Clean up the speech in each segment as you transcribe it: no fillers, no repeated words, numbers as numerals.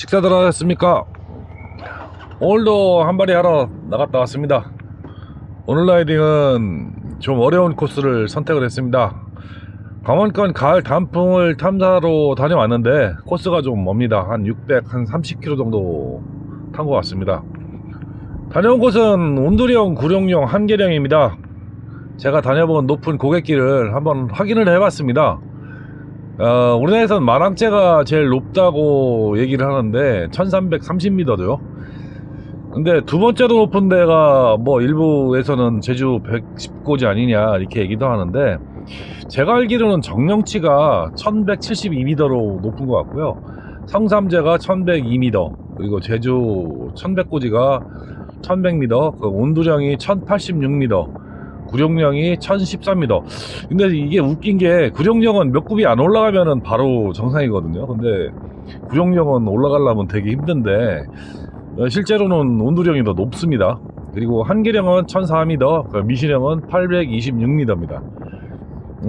식사들 하셨습니까? 오늘도 한 마리 하러 나갔다 왔습니다. 오늘 라이딩은 좀 어려운 코스를 선택을 했습니다. 강원권 가을 단풍을 탐사로 다녀왔는데 코스가 좀 멉니다. 한 30km 정도 탄 것 같습니다. 다녀온 곳은 온두령, 구룡령, 한계령입니다. 제가 다녀본 높은 고갯길을 한번 확인을 해봤습니다. 우리나라에서는 만왕제가 제일 높다고 얘기를 하는데 1330m도요. 근데 두 번째로 높은 데가 뭐 일부에서는 제주 110고지 아니냐 이렇게 얘기도 하는데, 제가 알기로는 정령치가 1172m로 높은 것 같고요, 성삼제가 1102m, 그리고 제주 1100고지가 1100m, 그 온두령이 1086m, 구룡령이 1013m. 근데 이게 웃긴 게 구룡령은 몇 굽이 안 올라가면은 바로 정상이거든요. 근데 구룡령은 올라가려면 되게 힘든데 실제로는 온두령이 더 높습니다. 그리고 한계령은 1004m, 미시령은 826m입니다.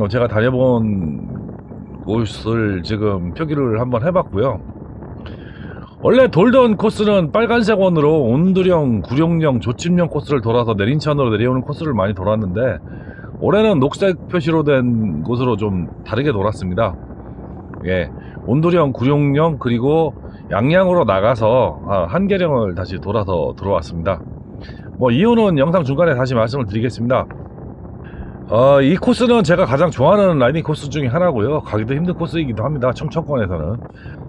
제가 다녀본 곳을 지금 표기를 한번 해봤고요. 원래 돌던 코스는 빨간색 원으로 온두령, 구룡령, 조침령 코스를 돌아서 내린천으로 내려오는 코스를 많이 돌았는데, 올해는 녹색 표시로 된 곳으로 좀 다르게 돌았습니다. 예, 온두령, 구룡령, 그리고 양양으로 나가서 한계령을 다시 돌아서 들어왔습니다. 뭐 이유는 영상 중간에 다시 말씀을 드리겠습니다. 이 코스는 제가 가장 좋아하는 라이딩 코스 중에 하나고요, 가기도 힘든 코스이기도 합니다. 청천권에서는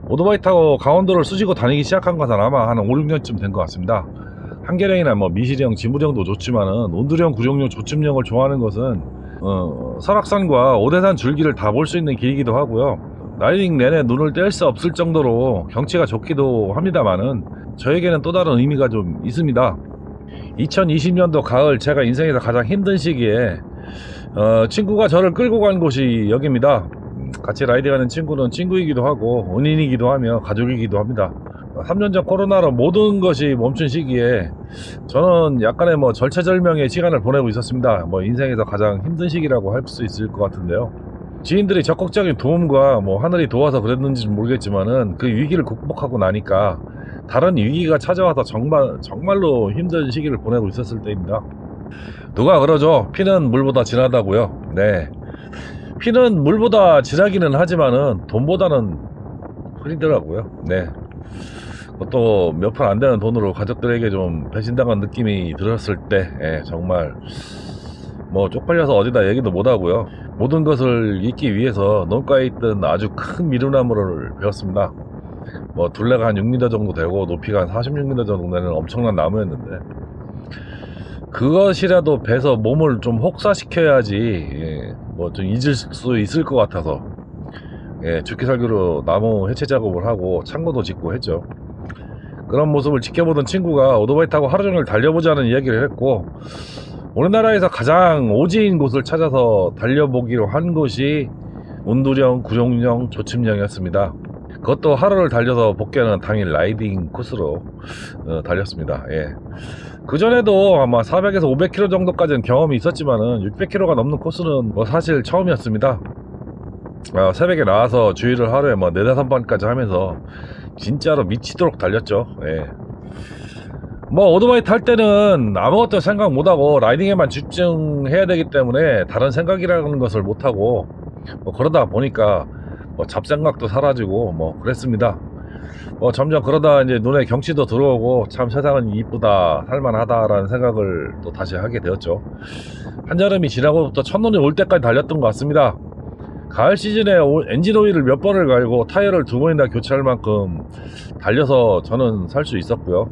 오토바이 타고 강원도를 쑤시고 다니기 시작한 것은 아마 한 5, 6년쯤 된 것 같습니다. 한계령이나 뭐 미시령, 지무령도 좋지만은 온두령, 구룡령, 조침령을 좋아하는 것은 설악산과 오대산 줄기를 다 볼 수 있는 길이기도 하고요, 라이딩 내내 눈을 뗄 수 없을 정도로 경치가 좋기도 합니다만은 저에게는 또 다른 의미가 좀 있습니다. 2020년도 가을, 제가 인생에서 가장 힘든 시기에 친구가 저를 끌고 간 곳이 여기입니다. 같이 라이딩하는 친구는 친구이기도 하고 은인이기도 하며 가족이기도 합니다. 3년 전 코로나로 모든 것이 멈춘 시기에 저는 약간의 절체절명의 시간을 보내고 있었습니다. 인생에서 가장 힘든 시기라고 할 수 있을 것 같은데요. 지인들이 적극적인 도움과 하늘이 도와서 그랬는지는 모르겠지만은 그 위기를 극복하고 나니까 다른 위기가 찾아와서 정말로 힘든 시기를 보내고 있었을 때입니다. 누가 그러죠, 피는 물보다 진하다고요. 네, 피는 물보다 진하기는 하지만은 돈보다는 흐리더라고요. 네, 또 몇 푼 안 되는 돈으로 가족들에게 좀 배신당한 느낌이 들었을 때, 정말 쪽팔려서 어디다 얘기도 못하고요, 모든 것을 잊기 위해서 논가에 있던 아주 큰 미루나무를 베었습니다. 둘레가 한 6m 정도 되고 높이가 한 46m 정도 되는 엄청난 나무였는데, 그것이라도 베서 몸을 좀 혹사시켜야지 좀 잊을 수 있을 것 같아서 죽기 살기로 나무 해체 작업을 하고 창고도 짓고 했죠. 그런 모습을 지켜보던 친구가 오토바이 타고 하루 종일 달려보자는 이야기를 했고, 우리나라에서 가장 오지인 곳을 찾아서 달려보기로 한 곳이 온두령, 구룡령, 조침령이었습니다. 그것도 하루를 달려서 복귀하는 당일 라이딩 코스로 달렸습니다. 그전에도 아마 400에서 500km 정도까지는 경험이 있었지만은 600km가 넘는 코스는 사실 처음이었습니다. 새벽에 나와서 주위를 하루에 4-5번까지 하면서 진짜로 미치도록 달렸죠. 오토바이 탈 때는 아무것도 생각 못하고 라이딩에만 집중해야 되기 때문에 다른 생각이라는 것을 못하고 그러다 보니까 잡생각도 사라지고 그랬습니다. 점점 그러다 이제 눈에 경치도 들어오고 참 세상은 이쁘다, 살만하다 라는 생각을 또 다시 하게 되었죠. 한여름이 지나고부터 첫눈이 올 때까지 달렸던 것 같습니다. 가을 시즌에 엔진 오일을 몇 번을 갈고 타이어를 2번이나 교체할 만큼 달려서 저는 살 수 있었고요,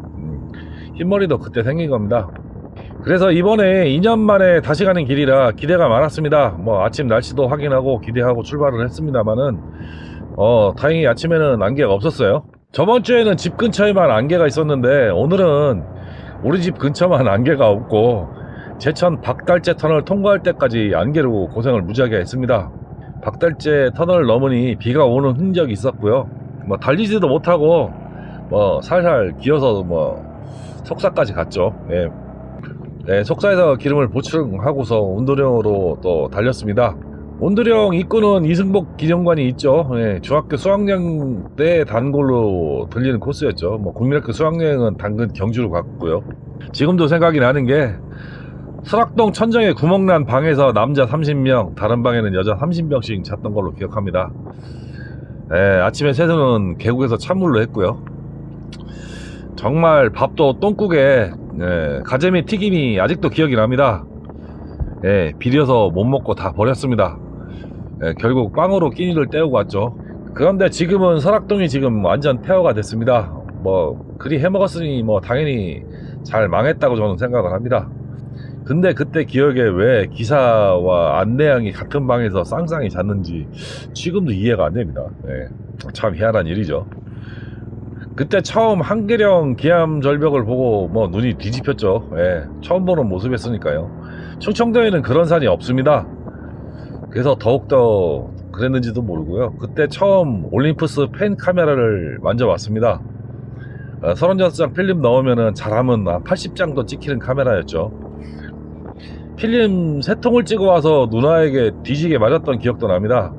흰머리도 그때 생긴 겁니다. 그래서 이번에 2년 만에 다시 가는 길이라 기대가 많았습니다. 아침 날씨도 확인하고 기대하고 출발을 했습니다만은 다행히 아침에는 안개가 없었어요. 저번 주에는 집 근처에만 안개가 있었는데 오늘은 우리 집 근처만 안개가 없고 제천 박달재 터널 통과할 때까지 안개로 고생을 무지하게 했습니다. 박달재 터널을 넘으니 비가 오는 흔적이 있었고요, 달리지도 못하고 살살 기어서 속사까지 갔죠. 속사에서 기름을 보충하고서 온도령으로 또 달렸습니다. 온두령 입구는 이승복 기념관이 있죠. 예, 중학교 수학여행 때 단골로 들리는 코스였죠. 뭐 국민학교 수학여행은 당근 경주로 갔고요. 지금도 생각이 나는 게 설악동 천정에 구멍난 방에서 남자 30명, 다른 방에는 여자 30명씩 잤던 걸로 기억합니다. 예, 아침에 세수는 계곡에서 찬물로 했고요. 정말 밥도 똥국에 가재미 튀김이 아직도 기억이 납니다. 예, 비려서 못 먹고 다 버렸습니다. 예, 결국 빵으로 끼니를 때우고 왔죠. 그런데 지금은 설악동이 지금 완전 폐허가 됐습니다. 뭐 그리 해먹었으니 뭐 당연히 잘 망했다고 저는 생각을 합니다. 근데 그때 기억에 왜 기사와 안내양이 같은 방에서 쌍쌍이 잤는지 지금도 이해가 안 됩니다. 예, 참 희한한 일이죠. 그때 처음 한계령 기암절벽을 보고 뭐 눈이 뒤집혔죠. 예, 처음 보는 모습이었으니까요. 충청도에는 그런 산이 없습니다. 그래서 더욱더 그랬는지도 모르고요. 그때 처음 올림푸스 펜 카메라를 만져봤습니다. 36장 필름 넣으면은 잘하면 80장도 찍히는 카메라였죠. 필름 3통을 찍어 와서 누나에게 뒤지게 맞았던 기억도 납니다.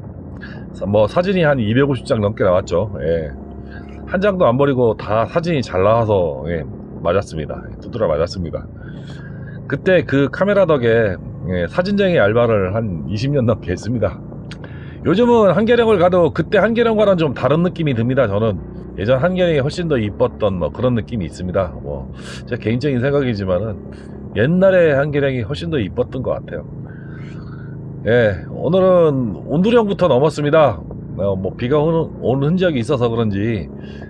뭐 사진이 한 250장 넘게 나왔죠. 예. 한 장도 안 버리고 다 사진이 잘 나와서 예, 맞았습니다. 두드려 맞았습니다. 그때 그 카메라 덕에 예, 사진쟁이 알바를 한 20년 넘게 했습니다. 요즘은 한계령을 가도 그때 한계령과는 좀 다른 느낌이 듭니다. 저는 예전 한계령이 훨씬 더 이뻤던 뭐 그런 느낌이 있습니다. 뭐 제 개인적인 생각이지만은 옛날에 한계령이 훨씬 더 이뻤던 것 같아요. 예, 오늘은 온두령부터 넘었습니다. 뭐 비가 오는 흔적이 있어서 그런지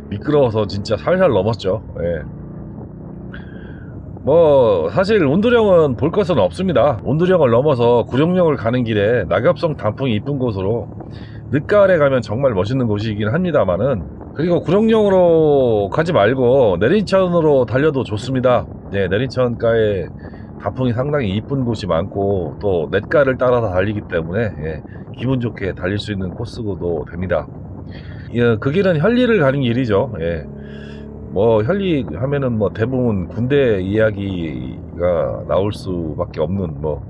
미끄러워서 진짜 살살 넘었죠. 예. 뭐 사실 온두령은 볼 것은 없습니다. 온두령을 넘어서 구룡령을 가는 길에 낙엽성 단풍이 이쁜 곳으로 늦가을에 가면 정말 멋있는 곳이긴 합니다만은, 그리고 구룡령으로 가지 말고 내린천으로 달려도 좋습니다. 네, 내린천가에 단풍이 상당히 이쁜 곳이 많고 또 냇가를 따라서 달리기 때문에 예, 기분 좋게 달릴 수 있는 코스도 됩니다. 예, 그 길은 현리를 가는 길이죠. 예. 뭐 현리 하면은 뭐 대부분 군대 이야기가 나올 수밖에 없는 뭐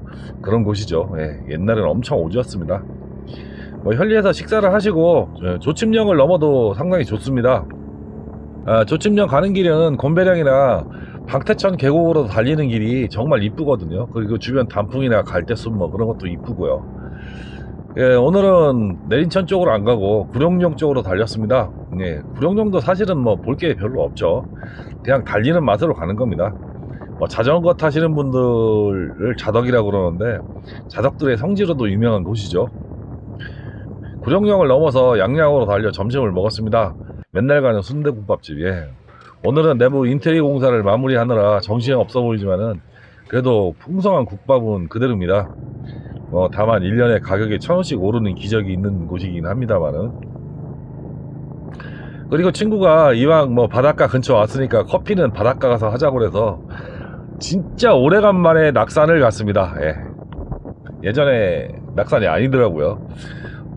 그런 곳이죠. 예, 옛날에는 엄청 오지였습니다. 뭐 현리에서 식사를 하시고 조침령을 넘어도 상당히 좋습니다. 조침령 가는 길은 곤배령이나 방태천 계곡으로 달리는 길이 정말 이쁘거든요. 그리고 주변 단풍이나 갈대숲 뭐 그런 것도 이쁘고요. 예, 오늘은 내린천 쪽으로 안 가고 구룡령 쪽으로 달렸습니다. 예, 구룡령도 사실은 뭐 볼 게 별로 없죠. 그냥 달리는 맛으로 가는 겁니다. 뭐 자전거 타시는 분들을 자덕이라고 그러는데 자덕들의 성지로도 유명한 곳이죠. 구룡령을 넘어서 양양으로 달려 점심을 먹었습니다. 맨날 가는 순대국밥집. 예. 오늘은 내부 인테리어 공사를 마무리하느라 정신이 없어 보이지만은 그래도 풍성한 국밥은 그대로입니다. 다만 1년에 가격이 1,000원씩 오르는 기적이 있는 곳이긴 합니다만은, 그리고 친구가 이왕 뭐 바닷가 근처 왔으니까 커피는 바닷가 가서 하자고 그래서 진짜 오래간만에 낙산을 갔습니다. 예. 예전에 낙산이 아니더라고요.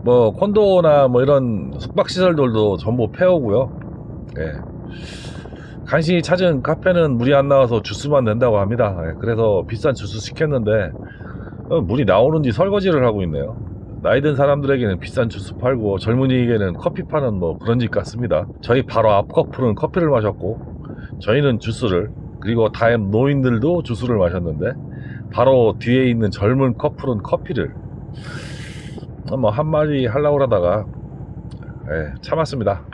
뭐 콘도나 뭐 이런 숙박시설들도 전부 폐허고요. 예. 간신히 찾은 카페는 물이 안 나와서 주스만 낸다고 합니다. 예. 그래서 비싼 주스 시켰는데 물이 나오는지 설거지를 하고 있네요. 나이 든 사람들에게는 비싼 주스 팔고 젊은이에게는 커피 파는 뭐 그런 집 같습니다. 저희 바로 앞 커플은 커피를 마셨고 저희는 주스를, 그리고 다음 노인들도 주스를 마셨는데 바로 뒤에 있는 젊은 커플은 커피를 뭐 한마디 하려고 하다가 참았습니다.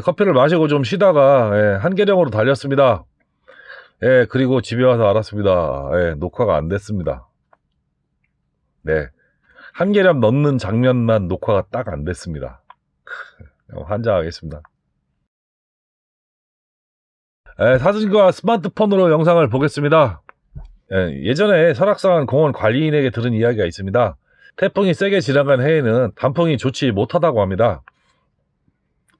커피를 마시고 좀 쉬다가 한계령으로 달렸습니다. 그리고 집에 와서 알았습니다. 녹화가 안 됐습니다. 네, 한계령 넣는 장면만 녹화가 딱 안 됐습니다. 환장하겠습니다. 사진과 스마트폰으로 영상을 보겠습니다. 예전에 설악산 공원 관리인에게 들은 이야기가 있습니다. 태풍이 세게 지나간 해에는 단풍이 좋지 못하다고 합니다.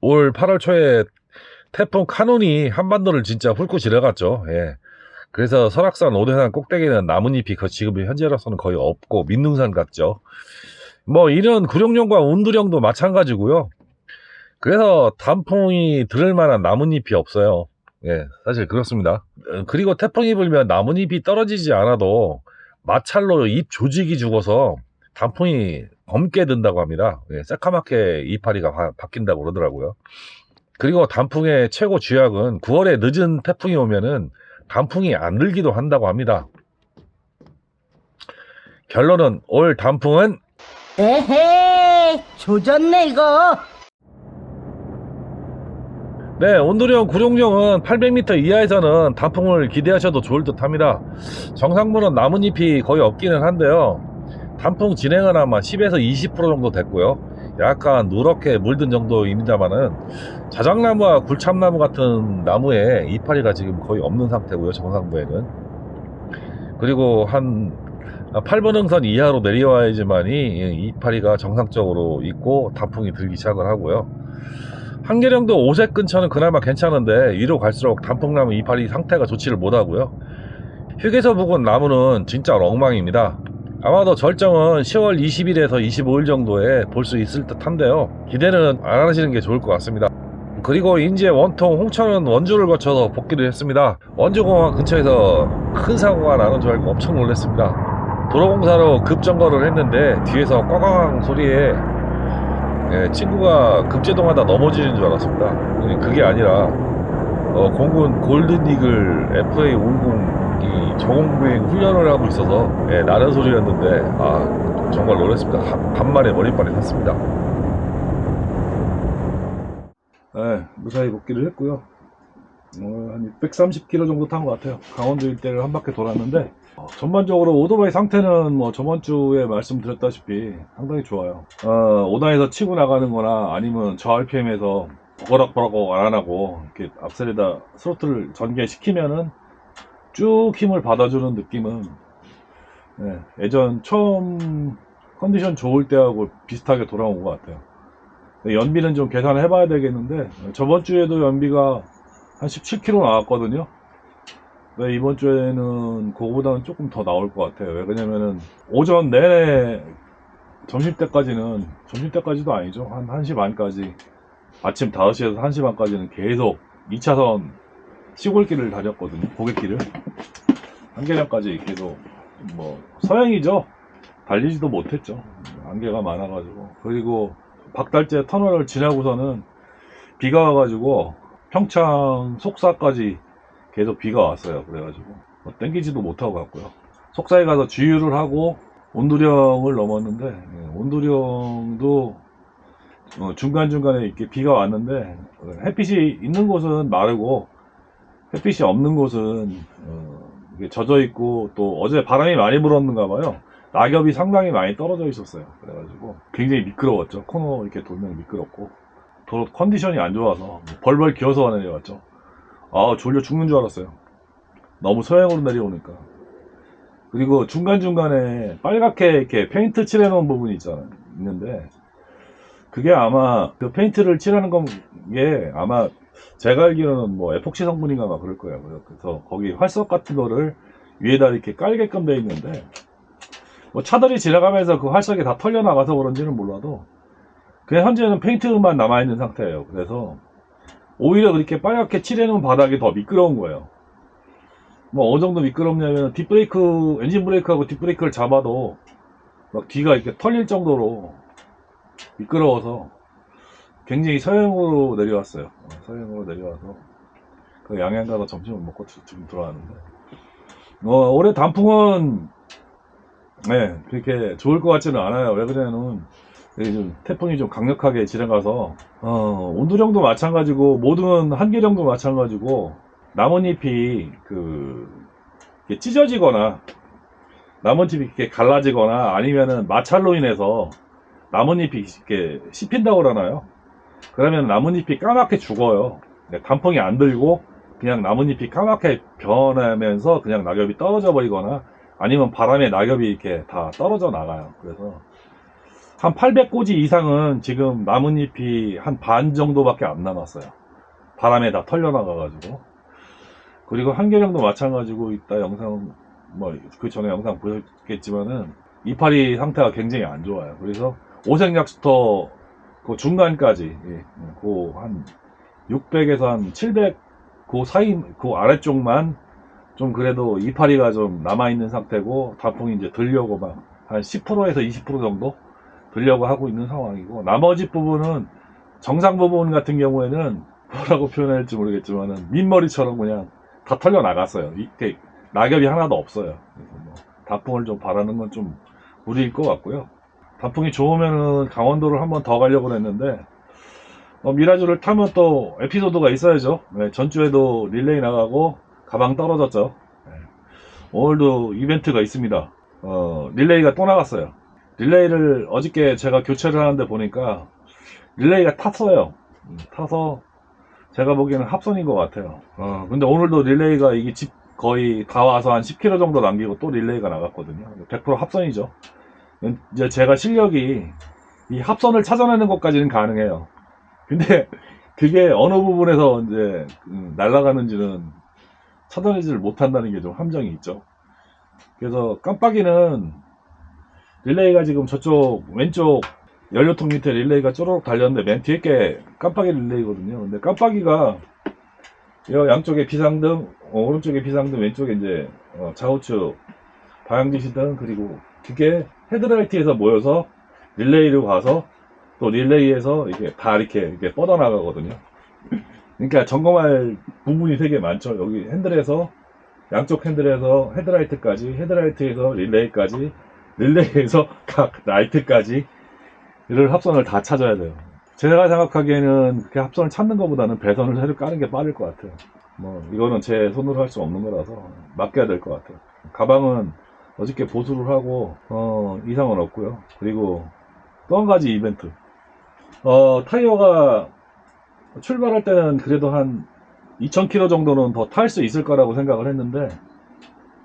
올 8월 초에 태풍 카눈이 한반도를 진짜 훑고 지나갔죠. 그래서 설악산 오대산 꼭대기는 나뭇잎이 지금 현재로서는 거의 없고 민둥산 같죠. 뭐 이런 구룡령과 온두령도 마찬가지고요. 그래서 단풍이 들을 만한 나뭇잎이 없어요. 사실 그렇습니다. 그리고 태풍이 불면 나뭇잎이 떨어지지 않아도 마찰로 잎 조직이 죽어서 단풍이 검게 든다고 합니다. 새까맣게 이파리가 바뀐다고 그러더라고요. 그리고 단풍의 최고 쥐약은 9월에 늦은 태풍이 오면은 단풍이 안 들기도 한다고 합니다. 결론은 올 단풍은 에헤이, 조졌네 이거. 네, 온도령 구룡령은 800m 이하에서는 단풍을 기대하셔도 좋을 듯 합니다. 정상부는 나뭇잎이 거의 없기는 한데요. 단풍 진행은 아마 10에서 20% 정도 됐고요. 약간 누렇게 물든 정도입니다만은 자작나무와 굴참나무 같은 나무에 이파리가 지금 거의 없는 상태고요. 정상부에는. 그리고 한 8번 흥선 이하로 내려와야지만이 이파리가 정상적으로 있고 단풍이 들기 시작을 하고요. 한계령도 5색 근처는 그나마 괜찮은데 위로 갈수록 단풍나무 이파리 상태가 좋지를 못하고요. 휴게소 부근 나무는 진짜 엉망입니다. 아마도 절정은 10월 20일에서 25일 정도에 볼 수 있을 듯 한데요. 기대는 안 하시는 게 좋을 것 같습니다. 그리고 인제 원통 홍천은 원주를 거쳐서 복귀를 했습니다. 원주공항 근처에서 큰 사고가 나는 줄 알고 엄청 놀랐습니다. 도로공사로 급정거를 했는데 뒤에서 꽝꽝 소리에 친구가 급제동하다 넘어지는 줄 알았습니다. 그게 아니라 공군 골든이글 FA50이 저공비행 훈련을 하고 있어서 나는 소리였는데 정말 놀랐습니다. 간만에 머리빨이 탔습니다. 무사히 복귀를 했고요. 한 630km 정도 탄 것 같아요. 강원도 일대를 한 바퀴 돌았는데 전반적으로 오토바이 상태는 뭐 저번주에 말씀드렸다시피 상당히 좋아요. 5단에서 치고 나가는 거나 아니면 저 RPM에서 버럭버럭 안 하고 이렇게 악셀에다 스로틀을 전개시키면은 쭉 힘을 받아주는 느낌은 예전 처음 컨디션 좋을 때하고 비슷하게 돌아온 것 같아요. 연비는 좀 계산을 해봐야 되겠는데 저번 주에도 연비가 한 17km 나왔거든요. 이번 주에는 그거보다는 조금 더 나올 것 같아요. 왜 그러냐면은 오전 내내 점심때까지도 아니죠. 한 1시 반까지, 아침 5시에서 1시 반까지는 계속 2차선 시골길을 다녔거든요. 고객길을 한계령까지 계속 뭐 서행이죠. 달리지도 못했죠. 안개가 많아가지고. 그리고 박달재 터널을 지나고서는 비가 와가지고 평창 속사까지 계속 비가 왔어요. 그래가지고 땡기지도 못하고 갔고요. 속사에 가서 주유를 하고 온두령을 넘었는데 온두령도 중간중간에 이렇게 비가 왔는데 햇빛이 있는 곳은 마르고 햇빛이 없는 곳은 젖어 있고, 또 어제 바람이 많이 불었는가 봐요. 낙엽이 상당히 많이 떨어져 있었어요. 그래가지고 굉장히 미끄러웠죠. 코너 이렇게 돌면 미끄럽고, 도로 컨디션이 안 좋아서 벌벌 기어서 내려왔죠. 졸려 죽는 줄 알았어요. 너무 서행으로 내려오니까. 그리고 중간중간에 빨갛게 이렇게 페인트 칠해놓은 부분이 있는데 그게 아마 그 페인트를 칠하는 게 아마 제가 알기로는 뭐 에폭시 성분인가 막 그럴 거예요. 그래서 거기 활석 같은 거를 위에다 이렇게 깔게끔 돼 있는데 뭐 차들이 지나가면서 그 활석이 다 털려 나가서 그런지는 몰라도 그냥 현재는 페인트만 남아있는 상태예요. 그래서 오히려 그렇게 빨갛게 칠해놓은 바닥이 더 미끄러운 거예요. 뭐 어느 정도 미끄럽냐면 뒷브레이크, 엔진 브레이크하고 뒷브레이크를 잡아도 막 뒤가 이렇게 털릴 정도로 미끄러워서 굉장히 서행으로 내려왔어요. 서행으로 내려와서 그 양양 가서 점심을 먹고 지금 들어왔는데 올해 단풍은 그렇게 좋을 것 같지는 않아요. 왜 그러냐면 좀 태풍이 좀 강력하게 지나가서 온도령도 마찬가지고 모든 한계령도 마찬가지고 나뭇잎이 이렇게 찢어지거나 나뭇잎이 이렇게 갈라지거나 아니면은 마찰로 인해서 나뭇잎이 이렇게 씹힌다고 그러나요? 그러면 나뭇잎이 까맣게 죽어요. 단풍이 안 들고 그냥 나뭇잎이 까맣게 변하면서 그냥 낙엽이 떨어져 버리거나 아니면 바람에 낙엽이 이렇게 다 떨어져 나가요. 그래서 한 800고지 이상은 지금 나뭇잎이 한 반 정도밖에 안 남았어요. 바람에 다 털려 나가가지고. 그리고 한계령도 마찬가지고, 이따 영상 뭐 그 전에 영상 보셨겠지만은 이파리 상태가 굉장히 안 좋아요. 그래서 오색약수터 그 중간까지 그 한 600에서 한 700 그 사이 그 아래쪽만 좀 그래도 이파리가 좀 남아있는 상태고, 단풍이 이제 들려고 막 한 10%에서 20% 정도 들려고 하고 있는 상황이고, 나머지 부분은 정상 부분 같은 경우에는 뭐라고 표현해야 할지 모르겠지만은 민머리처럼 그냥 다 털려 나갔어요. 이게 낙엽이 하나도 없어요. 그래서 뭐 단풍을 좀 바라는 건 좀 무리일 것 같고요. 단풍이 좋으면은 강원도를 한번 더 가려고 했는데, 미라주를 타면 또 에피소드가 있어야죠. 네, 전주에도 릴레이 나가고 가방 떨어졌죠. 네, 오늘도 이벤트가 있습니다. 릴레이가 또 나갔어요. 릴레이를 어저께 제가 교체를 하는데 보니까 릴레이가 탔어요. 타서 제가 보기에는 합선인 것 같아요. 근데 오늘도 릴레이가 이게 집 거의 다 와서 한 10km 정도 남기고 또 릴레이가 나갔거든요. 100% 합선이죠. 이제 제가 실력이 이 합선을 찾아내는 것까지는 가능해요. 근데 그게 어느 부분에서 이제 날아가는지는 찾아내지를 못한다는 게 좀 함정이 있죠. 그래서 깜빡이는 릴레이가 지금 저쪽 왼쪽 연료통 밑에 릴레이가 쪼르륵 달렸는데 맨 뒤에 게 깜빡이 릴레이거든요. 근데 깜빡이가 이 양쪽에 비상등, 오른쪽에 비상등, 왼쪽에 이제 좌우측 방향지시등, 그리고 그게 헤드라이트에서 모여서 릴레이로 가서 또 릴레이에서 이게 다 이렇게 뻗어나가거든요. 그러니까 점검할 부분이 되게 많죠. 여기 핸들에서 양쪽 핸들에서 헤드라이트까지, 헤드라이트에서 릴레이까지, 릴레이에서 각 라이트까지 이를 합선을 다 찾아야 돼요. 제가 생각하기에는 그렇게 합선을 찾는 것보다는 배선을 새로 까는 게 빠를 것 같아요. 뭐 이거는 제 손으로 할 수 없는 거라서 맡겨야 될 것 같아요. 가방은 어저께 보수를 하고 이상은 없고요. 그리고 또 한 가지 이벤트. 타이어가 출발할 때는 그래도 한 2000km 정도는 더 탈 수 있을 거라고 생각을 했는데,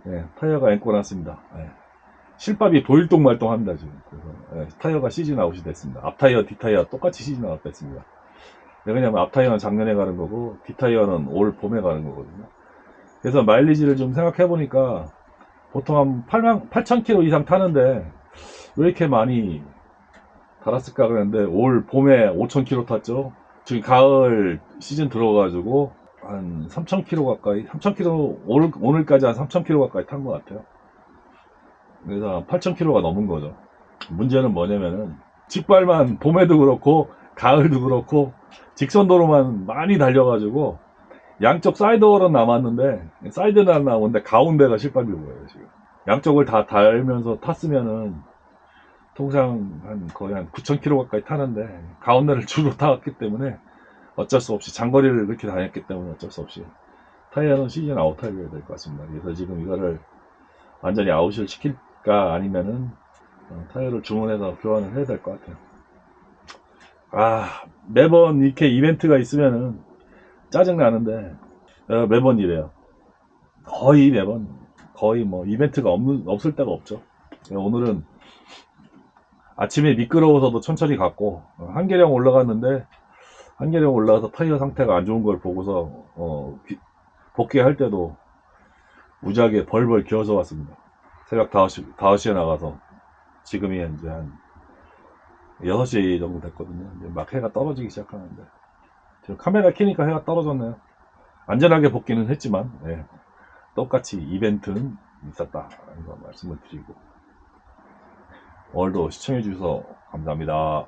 예, 타이어가 앵꼬 났습니다. 예. 실밥이 보일동 말동합니다 지금. 그래서 타이어가 시즌 아웃이 됐습니다. 앞 타이어, 뒷 타이어 똑같이 시즌 아웃 됐습니다. 왜냐면 앞 타이어는 작년에 가는 거고 뒷 타이어는 올 봄에 가는 거거든요. 그래서 마일리지를 좀 생각해 보니까 보통 한 8000km 이상 타는데 왜 이렇게 많이 달았을까 그랬는데, 올 봄에 5000km 탔죠. 지금 가을 시즌 들어가지고 한 3000km 가까이, 3000km, 오늘까지 한 3000km 가까이 탄 것 같아요. 그래서 8000km가 넘은 거죠. 문제는 뭐냐면은 직발만 봄에도 그렇고 가을도 그렇고 직선도로만 많이 달려가지고 양쪽 사이드월은 남았는데, 사이드는 안 나오는데 가운데가 실밥이 보여요 지금. 양쪽을 다 달면서 탔으면은 통상 거의 한 9000km 가까이 타는데 가운데를 주로 타왔기 때문에 어쩔 수 없이, 장거리를 그렇게 다녔기 때문에 어쩔 수 없이 타이어는 시즌 아웃하게 될 것 같습니다. 그래서 지금 이거를 완전히 아웃을 시킬까 아니면은 타이어를 주문해서 교환을 해야 될 것 같아요. 매번 이렇게 이벤트가 있으면은 짜증 나는데 매번 이래요. 거의 매번, 거의 뭐 이벤트가 없을 때가 없죠. 오늘은 아침에 미끄러워서도 천천히 갔고, 한계령 올라갔는데 한계령 올라가서 타이어 상태가 안 좋은 걸 보고서 복귀할 때도 무지하게 벌벌 기어서 왔습니다. 새벽 5시에 나가서 지금이 이제 한 6시 정도 됐거든요. 이제 막 해가 떨어지기 시작하는데, 지금 카메라 켜니까 해가 떨어졌네요. 안전하게 복귀는 했지만, 똑같이 이벤트는 있었다 라는 거 말씀을 드리고, 오늘도 시청해 주셔서 감사합니다.